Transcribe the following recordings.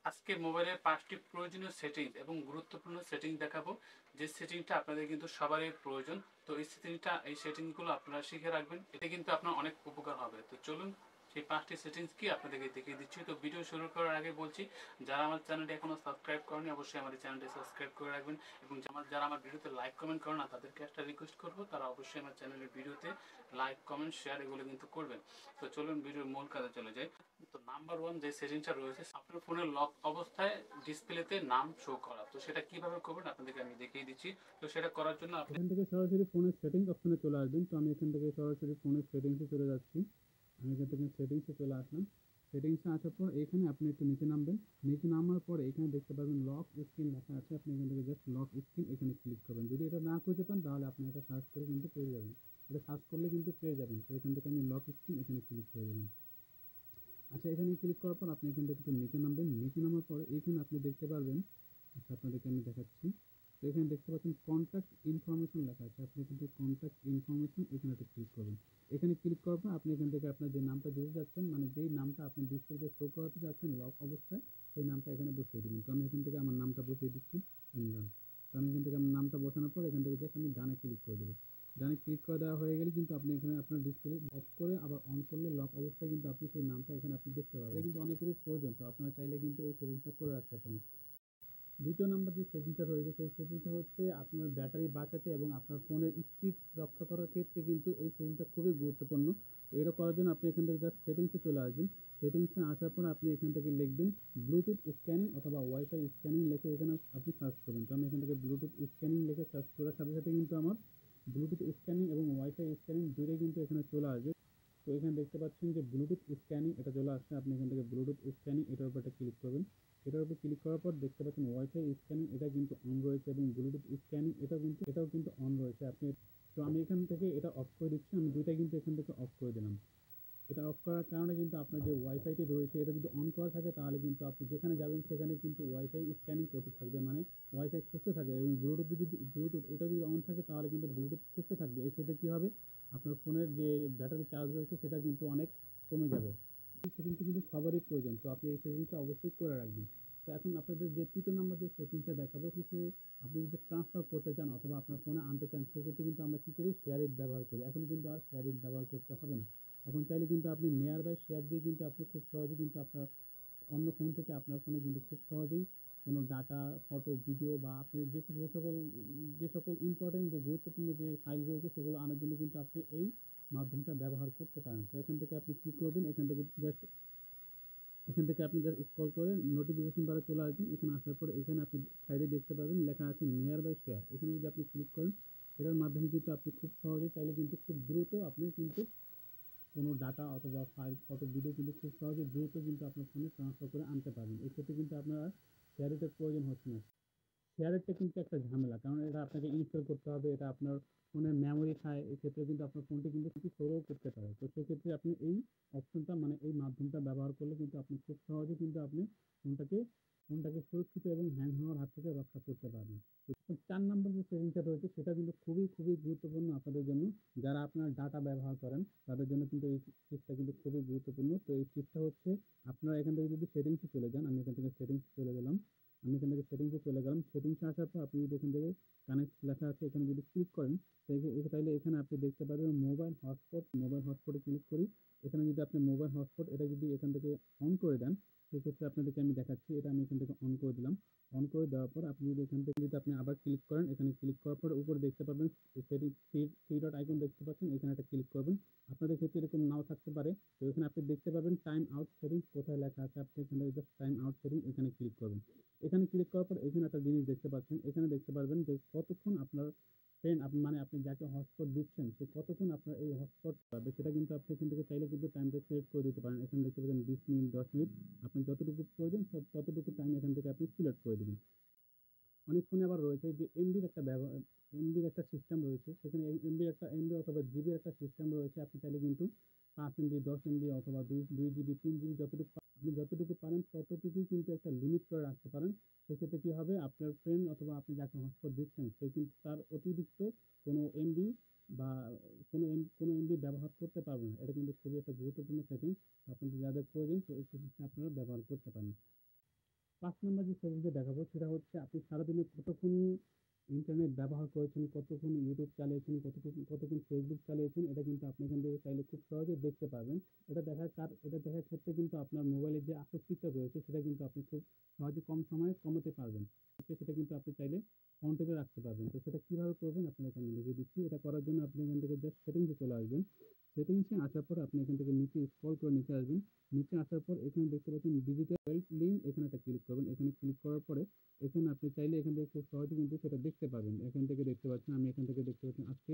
আজকে মোবাইলের 5টি প্রয়োজনীয় সেটিংস এবং গুরুত্বপূর্ণ সেটিংস দেখাবো, যে সেটিংটা আপনাদের কিন্তু সবারই প্রয়োজন। তো এই সেটিংসগুলো আপনারা শিখে রাখবেন, এতে কিন্তু আপনার অনেক উপকার হবে। তো চলুন সেই 5টি সেটিংস কি আপনাদেরকে দেখিয়ে দিচ্ছি। তো ভিডিও শুরু করার আগে বলছি, যারা আমার চ্যানেলটি এখনো সাবস্ক্রাইব করেনি অবশ্যই আমাদের চ্যানেলটি সাবস্ক্রাইব করে রাখবেন, এবং যারা আমার ভিডিওতে লাইক কমেন্ট করে না তাদেরকে একটা রিকোয়েস্ট করবো, তারা অবশ্যই আমার চ্যানেলের ভিডিওতে লাইক কমেন্ট শেয়ার এগুলো কিন্তু করবেন। তো চলুন ভিডিওর মূল কাজে চলে যাই। তো নাম্বার ওয়ান যে সেটিংসটা রয়েছে, আপনার ফোনের লক অবস্থায় ডিসপ্লেতে নাম শো করা। তো সেটা কিভাবে করবেন আপনাদেরকে আমি দেখিয়ে দিচ্ছি। তো সেটা করার জন্য আপনি এখান থেকে সরাসরি ফোনের সেটিংস অপশনে চলে আসবেন। তো আমি এখান থেকে সরাসরি ফোনের সেটিংসে চলে যাচ্ছি। আমি এখান থেকে সেটিংসে চলে আসলাম। সেটিংসে আসার পর এখানে আপনি একটু নিচে নামবেন। নিচে নামার পরে এখানে দেখতে পাবেন লক স্ক্রিন লেখা আছে। আপনি এখান থেকে জাস্ট লক স্ক্রিন এখানে ক্লিক করবেন। যদি এটা না খুঁজে পান তাহলে আপনি এটা সার্চ করে কিন্তু পেয়ে যাবেন। এটা সার্চ করলে কিন্তু পেয়ে যাবেন। তো এখান থেকে আমি লক স্ক্রিন এখানে ক্লিক করে দিলাম। আচ্ছা, এখানে ক্লিক করার পর আপনি এখান থেকে একটু নিচে নামবেন। নিচে নামার পরে এখানে আপনি দেখতে পারবেন, আচ্ছা আপনাদেরকে আমি দেখাচ্ছি। তো এখানে দেখতে পাচ্ছেন কন্ট্যাক্ট ইনফরমেশন লেখা আছে। আপনি কিন্তু কন্ট্যাক্ট ইনফরমেশন এখানে ক্লিক করবেন। এখানে ক্লিক করার পর আপনি এখান থেকে আপনার যে নামটা দিতে যাচ্ছেন, মানে যেই নামটা আপনি ডিসপ্লেতে শো করাতে যাচ্ছেন লক অবস্থায়, সেই নামটা এখানে বসিয়ে দিবেন। তো আমি এখান থেকে আমার নামটা বসিয়ে দিচ্ছি, ইমরান। তো আমি এখান থেকে আমার নামটা বসানোর পর এখান থেকে জাস্ট আমি ডানে ক্লিক করে দেবো। ডানে ক্লিক করে দেওয়া হয়ে গেলে কিন্তু আপনি এখানে আপনার ডিসপ্লে অফ করে আবার অন করলে লক অবস্থায় কিন্তু আপনি সেই নামটা এখানে আপনি দেখতে পাবেন। এটা কিন্তু অনেকেরই প্রয়োজন। তো আপনারা চাইলে কিন্তু এই সেটিংসটা করে রাখতে পারেন। দ্বিতীয় নাম্বার যে সেটিংসটা রয়েছে সেই সেটিংসটা হচ্ছে আপনার ব্যাটারি বাঁচাতে এবং আপনার ফোনের স্পিড রক্ষা করার ক্ষেত্রে কিন্তু এই সেটিংসটা খুবই গুরুত্বপূর্ণ। তো এটা করার জন্য আপনি এখান থেকে জাস্ট সেটিংসে চলে আসবেন। সেটিংসে আসার পর আপনি এখান থেকে লিখবেন ব্লুটুথ স্ক্যানিং অথবা ওয়াইফাই স্ক্যানিং লিখে এখানে আপনি সার্চ করবেন। তো আমি এখান থেকে ব্লুটুথ স্ক্যানিং লিখে সার্চ করার সাথে সাথে কিন্তু আমার ব্লুটুথ স্ক্যানিং এবং ওয়াইফাই স্ক্যানিং দুটোই কিন্তু এখানে চলে আসবে। তো এখানে দেখতে পাচ্ছেন যে ব্লুটুথ স্ক্যানিং এটা চলে আসছে। আপনি এখান থেকে ব্লুটুথ স্ক্যানিং এটার উপর একটা ক্লিক করবেন। এটার উপর ক্লিক করার পর দেখতে পাচ্ছেন ওয়াইফাই স্ক্যানিং এটা কিন্তু অন রয়েছে এবং ব্লুটুথ স্ক্যানিং এটাও কিন্তু অন রয়েছে। তো আমি এখান থেকে এটা অফ করে দিচ্ছি। আমি দুইটা কিন্তু এখান থেকে অফ করে দিলাম। এটা অফ করার কারণে কিন্তু আপনার যে ওয়াইফাইটি রয়েছে এটা যদি অন করা থাকে তাহলে কিন্তু আপনি যেখানে যাবেন সেখানে কিন্তু ওয়াইফাই স্ক্যানিং করতে থাকবে, মানে ওয়াইফাই খুঁজতে থাকবে। এবং ব্লুটুথ এটা যদি অন থাকে তাহলে কিন্তু ব্লুটুথ খুঁজতে থাকবে। এক্ষেত্রে কী হবে, আপনার ফোনের যে ব্যাটারি চার্জ রয়েছে সেটা কিন্তু অনেক কমে যাবে। এই সেটিংসটা কিন্তু সবারই প্রয়োজন। তো আপনি এই সেটিংসটা অবশ্যই করে রাখবেন। তো এখন আপনাদের যে তৃতীয় নাম্বার যে সেটিংসটা দেখাবো, কিছু আপনি যদি ট্রান্সফার করতে চান অথবা আপনার ফোনে আনতে চান সেক্ষেত্রে কিন্তু আমরা কী করি, শেয়ার ইট ব্যবহার করি। এখন কিন্তু আর শেয়ার ইট ব্যবহার করতে হবে না। এখন চাইলে কিন্তু আপনি নেয়ার বাই শেয়ার দিয়ে কিন্তু আপনি খুব সহজেই কিন্তু আপনার অন্য ফোন থেকে আপনার ফোনে কিন্তু খুব সহজেই কোনো ডাটা, ফটো, ভিডিও বা আপনি যে সকল ইম্পর্টেন্ট যে গুরুত্বপূর্ণ যে ফাইল রয়েছে সেগুলো আনার জন্য কিন্তু আপনি এই মাধ্যমটা ব্যবহার করতে পারেন। তো এখান থেকে আপনি কী করবেন, এখান থেকে আপনি জাস্ট স্ক্রল করে নোটিফিকেশন বারে চলে আসবেন। এখানে আসার পরে এখানে আপনি সাইডে দেখতে পাবেন লেখা আছে নিয়ার বাই শেয়ার। এখানে যদি আপনি ক্লিক করেন, এটার মাধ্যমে কিন্তু আপনি খুব সহজেই চাইলে কিন্তু খুব দ্রুত আপনি কিন্তু কোনো ডাটা অথবা ফাইল, ফটো, ভিডিও কিন্তু খুব সহজে দ্রুত কিন্তু আপনার ফোনে ট্রান্সফার করে আনতে পারবেন। এক্ষেত্রে কিন্তু আপনার আর শেয়ারের প্রয়োজন হচ্ছে না। শেয়ারেরটা কিন্তু একটা ঝামেলা, কারণ এটা আপনাকে ইনস্টল করতে হবে, এটা আপনার ফোনের মেমোরি খায়। এক্ষেত্রে কিন্তু আপনার ফোনটি কিন্তু কিছু স্টোরও করতে পারে। তো সেক্ষেত্রে আপনি এই অপশনটা, মানে এই মাধ্যমটা ব্যবহার করলে কিন্তু আপনি খুব সহজে কিন্তু আপনি ফোনটাকে ফোনটাকে সুরক্ষিত এবং হ্যাং হওয়ার হাত থেকে রক্ষা করতে পারবেন। তো ৪ নম্বর যে সেটিংসটা রয়েছে সেটা কিন্তু খুবই গুরুত্বপূর্ণ আপনাদের জন্য। যারা আপনার ডাটা ব্যবহার করেন তাদের জন্য কিন্তু এই টিপসটা কিন্তু খুবই গুরুত্বপূর্ণ। তো এই টিপসটা হচ্ছে, আপনারা এখান থেকে যদি সেটিংসে চলে যান, আমি এখান থেকে সেটিংসে চলে গেলাম। আমি এখান থেকে সেটিংসে চলে গেলাম। সেটিংসে আসার পর আপনি যদি এখান থেকে কানেক্ট লেখা আছে এখানে যদি ক্লিক করেন, তাইলে এখানে আপনি দেখতে পারবেন মোবাইল হটস্পটে ক্লিক করি। এখানে যদি আপনি মোবাইল হটস্পট এটা যদি এখান থেকে অন করে দেন, সেক্ষেত্রে আপনাদেরকে আমি দেখাচ্ছি। এটা আমি এখান থেকে অন করে দিলাম। অন করে দেওয়ার পর আপনি যদি এখান থেকে যদি আপনি আবার ক্লিক করেন, এখানে ক্লিক করার পর উপরে দেখতে পাবেন সেটিং থ্রি ডট আইকন দেখতে পাচ্ছেন, এখানে একটা ক্লিক করবেন। আপনাদের ক্ষেত্রে এরকম নাও থাকতে পারে। তো এখানে আপনি দেখতে পাবেন টাইম আউট সেটিংস কোথায় লেখা আছে। আপনি এখানে জাস্ট টাইম আউট সেটিং এখানে ক্লিক করবেন। এখানে ক্লিক করার পর এখানে একটা জিনিস দেখতে পাচ্ছেন। এখানে দেখতে পারবেন যে কতক্ষণ আপনার ফ্রেন্ড, মানে আপনি যাকে হটস্পট দিচ্ছেন সে কতক্ষণ আপনার এই হটস্পট পাবে, সেটা কিন্তু আপনি এখান থেকে চাইলে কিন্তু টাইমটা সিলেক্ট করে দিতে পারেন। এখানে দেখতে পাচ্ছেন 20 মিনিট, 10 মিনিট, আপনার যতটুকু প্রয়োজন ততটুকু টাইম এখান থেকে আপনি সিলেক্ট করে দিবেন। অনেক ফোনে আবার রয়েছে যে এমবির একটা সিস্টেম রয়েছে। সেখানে এমবি অথবা জিবির একটা সিস্টেম রয়েছে। আপনি চাইলে কিন্তু 5 এমবি, 10 এমবি অথবা 2 জিবি, 3 জিবি আপনি যতটুকু পারেন ততটুকুই কিন্তু একটা লিমিট করে রাখতে পারেন। সেক্ষেত্রে কি হবে, আপনার ফ্রেন্ড অথবা আপনি যাকে হটস্পট দিচ্ছেন সে কিন্তু তার অতিরিক্ত কোনো এমবি বা কোনো এমবি ব্যবহার করতে পারবে না। এটা কিন্তু খুবই একটা গুরুত্বপূর্ণ সেটিং। আপনাদের যাদের প্রয়োজন তো এই সেটিংসটা আপনারা ব্যবহার করতে পারেন। 5 নাম্বার যে সেটিংসটা দেখাবো সেটা হচ্ছে আপনি সারাদিনে কতক্ষণ ইন্টারনেট ব্যবহার করেছেন, কতক্ষণ ইউটিউব চালিয়েছেন, কতক্ষণ ফেসবুক চালিয়েছেন, এটা কিন্তু আপনি এখান থেকে চাইলে খুব সহজেই দেখতে পারবেন। এটা দেখার ক্ষেত্রে কিন্তু আপনার মোবাইলের যে আসক্তিটা রয়েছে সেটা কিন্তু আপনি খুব সহজে কম সময়ে কমাতে পারবেন। সেটা কিন্তু আপনি চাইলে কন্ট্রোলে রাখতে পারবেন। তো সেটা কিভাবে করবেন আপনাদেরকে আমি দেখিয়ে দিচ্ছি। এটা করার জন্য আপনি এখান থেকে জাস্ট সেটিংসে চলে আসবেন। সেটিংসে আসার পর আপনি এখান থেকে নিচে স্ক্রল করে নিচে আসবেন। নিচে আসার পর এখানে দেখতে পাচ্ছেন ডিজিটাল ওয়েলথ লিঙ্ক, এখানে একটা ক্লিক করবেন। এখানে ক্লিক করার পরে এখানে আপনি চাইলে এখান থেকে খুব সহজে কিন্তু সেটা দেখতে পাবেন। এখান থেকে দেখতে পাচ্ছেন, আমি এখান থেকে দেখতে পাচ্ছেন আজকে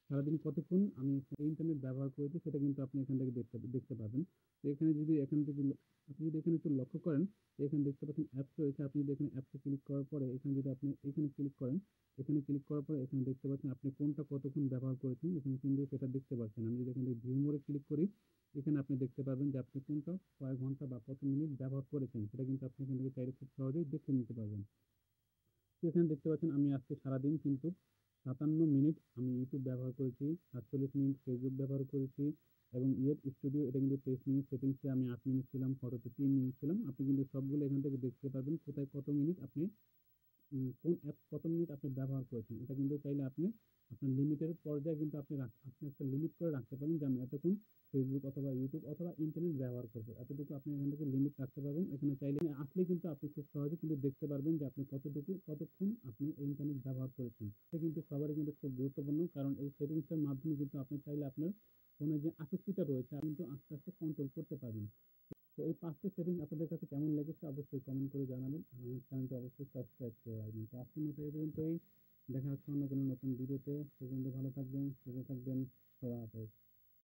সারাদিন কতক্ষণ আমি ইন্টারনেট ব্যবহার করেছি সেটা কিন্তু আপনি এখান থেকে দেখতে পাবেন। তো এখানে যদি এখান থেকে আপনি যদি এখানে একটু লক্ষ্য করেন, এখানে দেখতে পাচ্ছেন অ্যাপস রয়েছে। আপনি যদি এখানে অ্যাপসে ক্লিক করার পরে এখানে যদি আপনি এখানে ক্লিক করেন, এখানে ক্লিক করার পরে এখানে দেখতে পাচ্ছেন আপনি কোনটা কতক্ষণ ব্যবহার করেছেন, এখানে কিন্তু সেটা দেখতে পাচ্ছেন। আমি যদি এখান থেকে ভিউ মোডে ক্লিক করি, এখানে আপনি দেখতে পাবেন যে আপনি কোনটা কয় ঘন্টা বা কত মিনিট ব্যবহার করেছেন সেটা কিন্তু আপনি এখান থেকে চাইলে খুব সহজেই দেখে নিতে পারবেন। তো এখানে দেখতে পাচ্ছেন আমি আজকে সারাদিন কিন্তু 57 মিনিট আমি ইউটিউব ব্যবহার করেছি, 48 মিনিট ফেসবুক ব্যবহার করেছি এবং স্টুডিও এটা কিন্তু 23 মিনিট, সেটিংসে আমি 8 মিনিট ছিলাম, ফটোতে 3 মিনিট ছিলাম। আপনি কিন্তু সবগুলো এখান থেকে দেখতে পারবেন কোথায় কত মিনিট আপনি কোন অ্যাপ কত মিনিট আপনি ব্যবহার করেছেন। এটা কিন্তু চাইলে আপনি আপনার লিমিটের পর্যায়ে কিন্তু আপনি একটা লিমিট করে রাখতে পারেন যে আমি এতক্ষণ ফেসবুক অথবা ইউটিউব অথবা ইন্টারনেট ব্যবহার করবো, এতটুকু আপনি এখান থেকে লিমিট রাখতে পারবেন। এখানে চাইলে আসলে কিন্তু আপনি খুব সহজে কিন্তু দেখতে পারবেন যে আপনি কতক্ষণ আপনি এই ইন্টারনেট ব্যবহার করেছেন। এটা কিন্তু সবারই কিন্তু খুব গুরুত্বপূর্ণ, কারণ এই সেটিংসের মাধ্যমে কিন্তু আপনি চাইলে আপনার ফোনে যে আসক্তিটা রয়েছে আপনি কিন্তু আস্তে আস্তে কন্ট্রোল করতে পারবেন। তো এই 5টি সেটিং আপনাদের কাছে কেমন লেগেছে অবশ্যই কমেন্ট করে জানাবেন। আর আমার চ্যানেলটি অবশ্যই সাবস্ক্রাইব করে রাখবেন। তো আজকের মতো এই পর্যন্তই। দেখা হচ্ছে অন্য কোনো নতুন ভিডিওতে। সে পর্যন্ত ভালো থাকবেন, সুস্থ থাকবেন। খোদা হাফেজ।